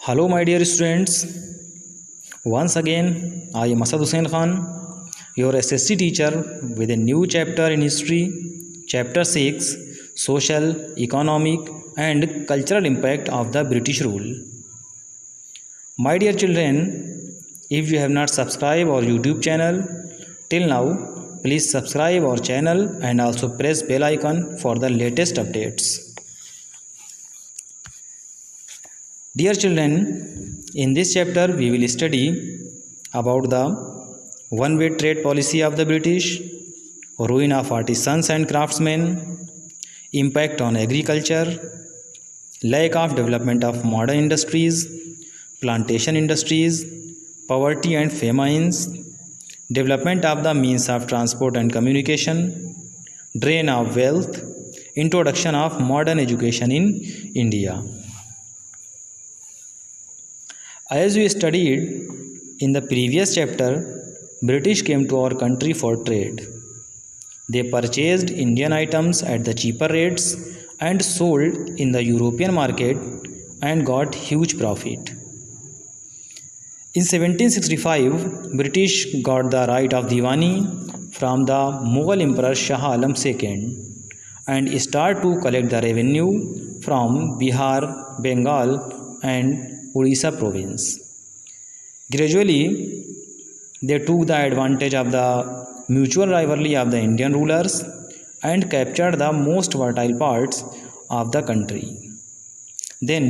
Hello, my dear students. Once again, I am Asad Hussain Khan, your SSC teacher, with a new chapter in history, chapter 6 Social, Economic, and Cultural Impact of the British Rule. My dear children, if you have not subscribed our YouTube channel till now, please subscribe our channel and also press bell icon for the latest updates. Dear children, in this chapter we will study about the one-way trade policy of the British, ruin of artisans and craftsmen, impact on agriculture, lack of development of modern industries, plantation industries, poverty and famines, development of the means of transport and communication, drain of wealth, introduction of modern education in India. As we studied in the previous chapter, British came to our country for trade. They purchased Indian items at the cheaper rates and sold in the European market and got huge profit. In 1765, British got the right of Diwani from the Mughal Emperor Shah Alam II and started to collect the revenue from Bihar, Bengal and Odisha province. Gradually, they took the advantage of the mutual rivalry of the Indian rulers and captured the most fertile parts of the country. Then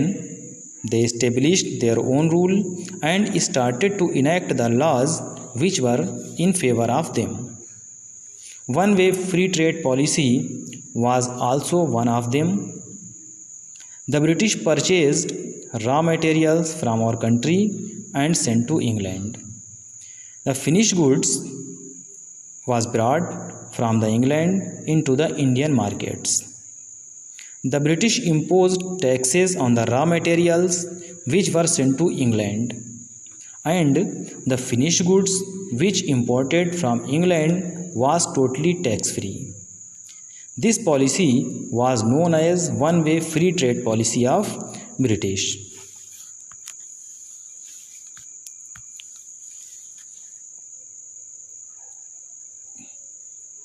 they established their own rule and started to enact the laws which were in favor of them. One-way free trade policy was also one of them. The British purchased raw materials from our country and sent to England. The finished goods was brought from the England into the Indian markets. The British imposed taxes on the raw materials which were sent to England, and the finished goods which imported from England was totally tax-free. This policy was known as one-way free trade policy of British.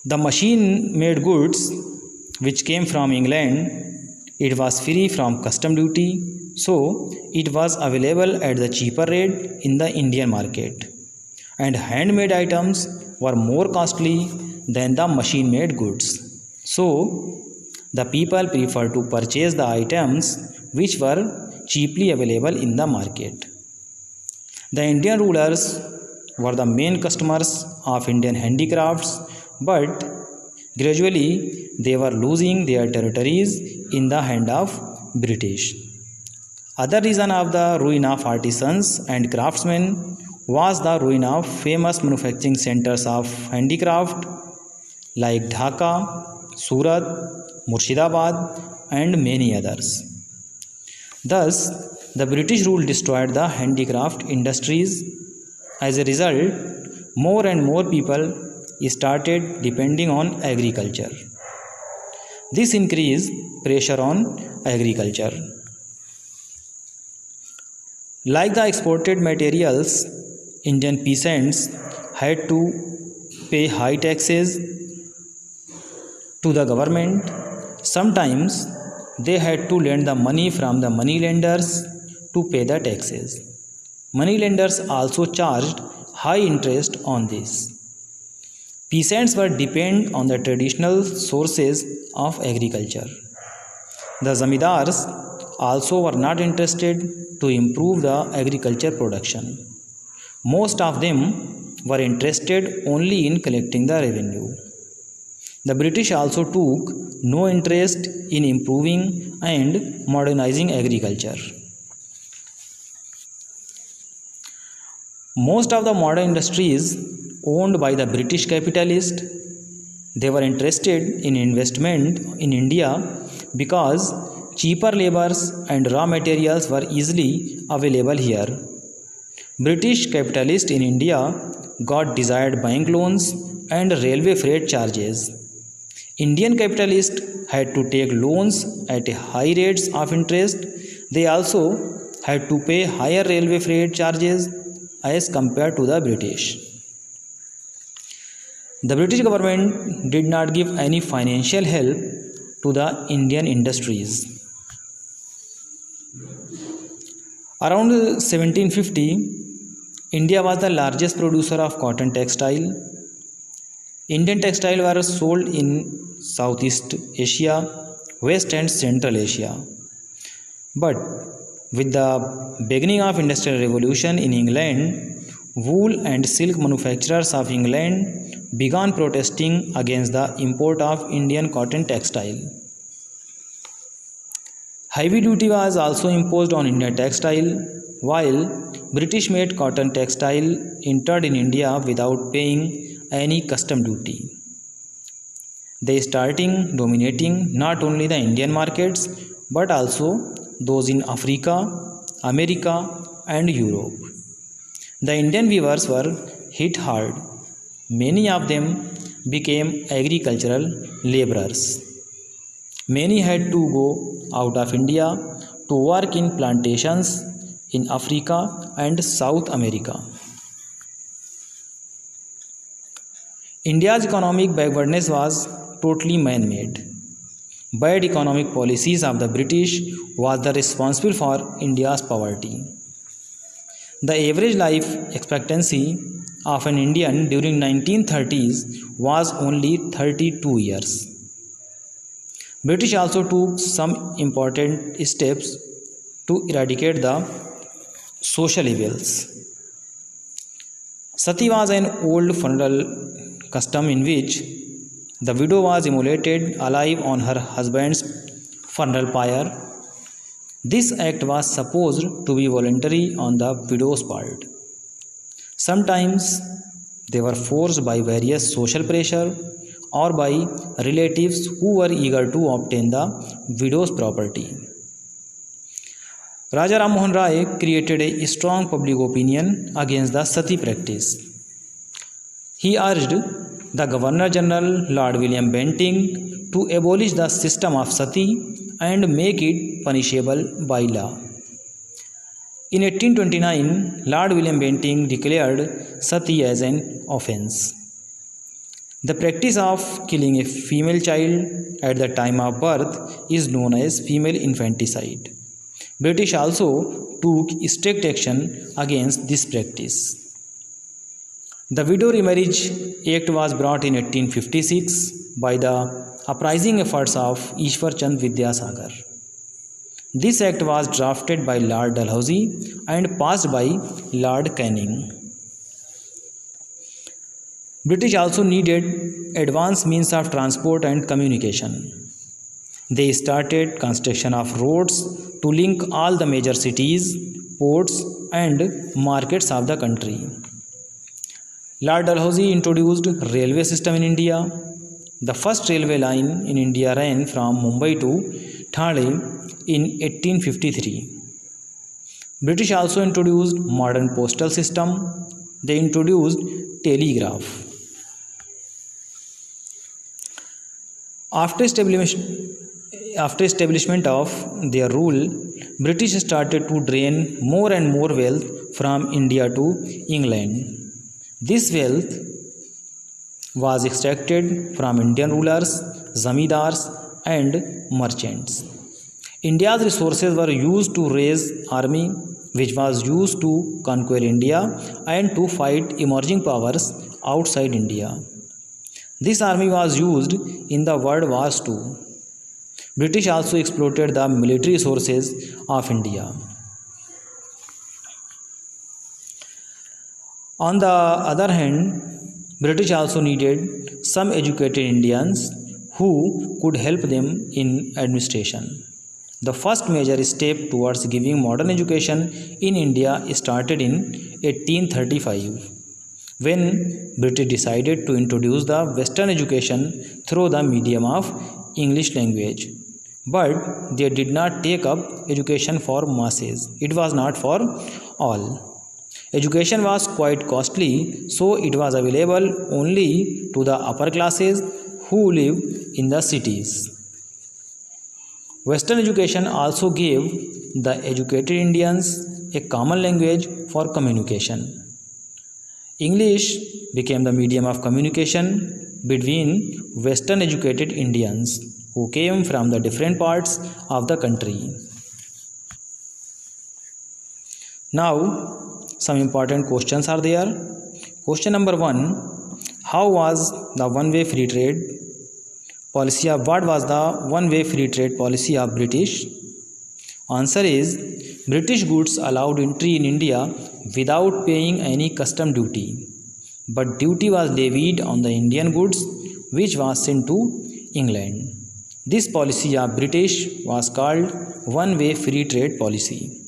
The machine-made goods which came from England, it was free from custom duty, so it was available at the cheaper rate in the Indian market. And handmade items were more costly than the machine-made goods. So, the people preferred to purchase the items which were cheaply available in the market. The Indian rulers were the main customers of Indian handicrafts, but gradually they were losing their territories in the hand of British. Other reason of the ruin of artisans and craftsmen was the ruin of famous manufacturing centers of handicraft like Dhaka, Surat, Murshidabad and many others. Thus, the British rule destroyed the handicraft industries. As a result, more and more people started depending on agriculture. This increased pressure on agriculture. Like the exported materials, Indian peasants had to pay high taxes to the government. Sometimes they had to lend the money from the moneylenders to pay the taxes. Moneylenders also charged high interest on this. Peasants were dependent on the traditional sources of agriculture. The zamindars also were not interested to improve the agriculture production. Most of them were interested only in collecting the revenue. The British also took no interest in improving and modernizing agriculture. Most of the modern industries owned by the British capitalists, they were interested in investment in India because cheaper labors and raw materials were easily available here. British capitalists in India got desired bank loans and railway freight charges. Indian capitalists had to take loans at high rates of interest. They also had to pay higher railway freight charges as compared to the British. The British government did not give any financial help to the Indian industries. Around 1750, India was the largest producer of cotton textile. Indian textiles were sold in Southeast Asia, West and Central Asia. But with the beginning of Industrial Revolution in England, wool and silk manufacturers of England began protesting against the import of Indian cotton textile. Heavy duty was also imposed on Indian textile, while British made cotton textile entered in India without paying any custom duty. They started dominating not only the Indian markets but also those in Africa, America and Europe. The Indian weavers were hit hard. Many of them became agricultural laborers. Many had to go out of India to work in plantations in Africa and South America. India's economic backwardness was totally man-made. Bad economic policies of the British was the responsible for India's poverty. The average life expectancy of an Indian during 1930s was only 32 years. British also took some important steps to eradicate the social evils. Sati was an old funeral custom in which the widow was immolated alive on her husband's funeral pyre. This act was supposed to be voluntary on the widow's part. Sometimes they were forced by various social pressure or by relatives who were eager to obtain the widow's property. Raja Ram Mohan Rai created a strong public opinion against the sati practice. He urged the Governor General Lord William Bentinck to abolish the system of sati and make it punishable by law. In 1829, Lord William Bentinck declared sati as an offence. The practice of killing a female child at the time of birth is known as female infanticide. British also took strict action against this practice. The Widow Remarriage Act was brought in 1856 by the uprising efforts of Ishwar Chand Vidyasagar. This act was drafted by Lord Dalhousie and passed by Lord Canning. British also needed advanced means of transport and communication. They started construction of roads to link all the major cities, ports and markets of the country. Lord Dalhousie introduced railway system in India. The first railway line in India ran from Mumbai to Thane in 1853. British also introduced modern postal system. They introduced telegraph. After establishment of their rule, British started to drain more and more wealth from India to England. This wealth was extracted from Indian rulers, zamindars and merchants. India's resources were used to raise army, which was used to conquer India and to fight emerging powers outside India. This army was used in the World Wars too. British also exploited the military resources of India. On the other hand, British also needed some educated Indians who could help them in administration. The first major step towards giving modern education in India started in 1835. When British decided to introduce the Western education through the medium of English language. But they did not take up education for masses. It was not for all. Education was quite costly, so it was available only to the upper classes who lived in the cities. Western education also gave the educated Indians a common language for communication. English became the medium of communication between Western educated Indians who came from the different parts of the country. Now, some important questions are there. Question number 1. How was the one-way free trade policy of what was the one-way free trade policy of British? Answer is British goods allowed entry in India without paying any custom duty, but duty was levied on the Indian goods which was sent to England. This policy of British was called one-way free trade policy.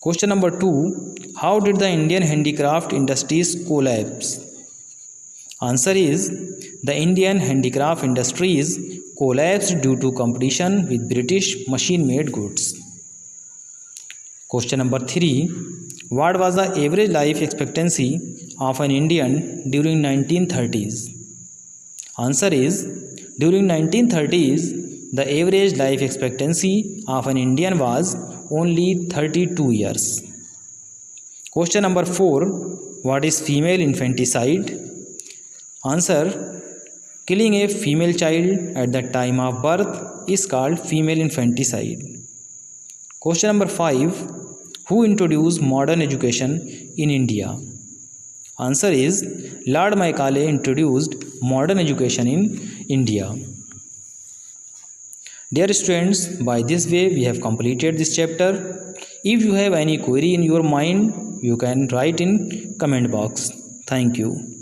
Question number 2. How did the Indian handicraft industries collapse? Answer is the Indian handicraft industries collapsed due to competition with British machine-made goods. Question number 3. What was the average life expectancy of an Indian during 1930s? Answer is during 1930s the average life expectancy of an Indian was only 32 years. Question number 4. What is female infanticide? Answer. Killing a female child at the time of birth is called female infanticide. Question number 5. Who introduced modern education in India? Answer is Lord Macaulay introduced modern education in India. Dear students, by this way we have completed this chapter. If you have any query in your mind, you can write in comment box. Thank you.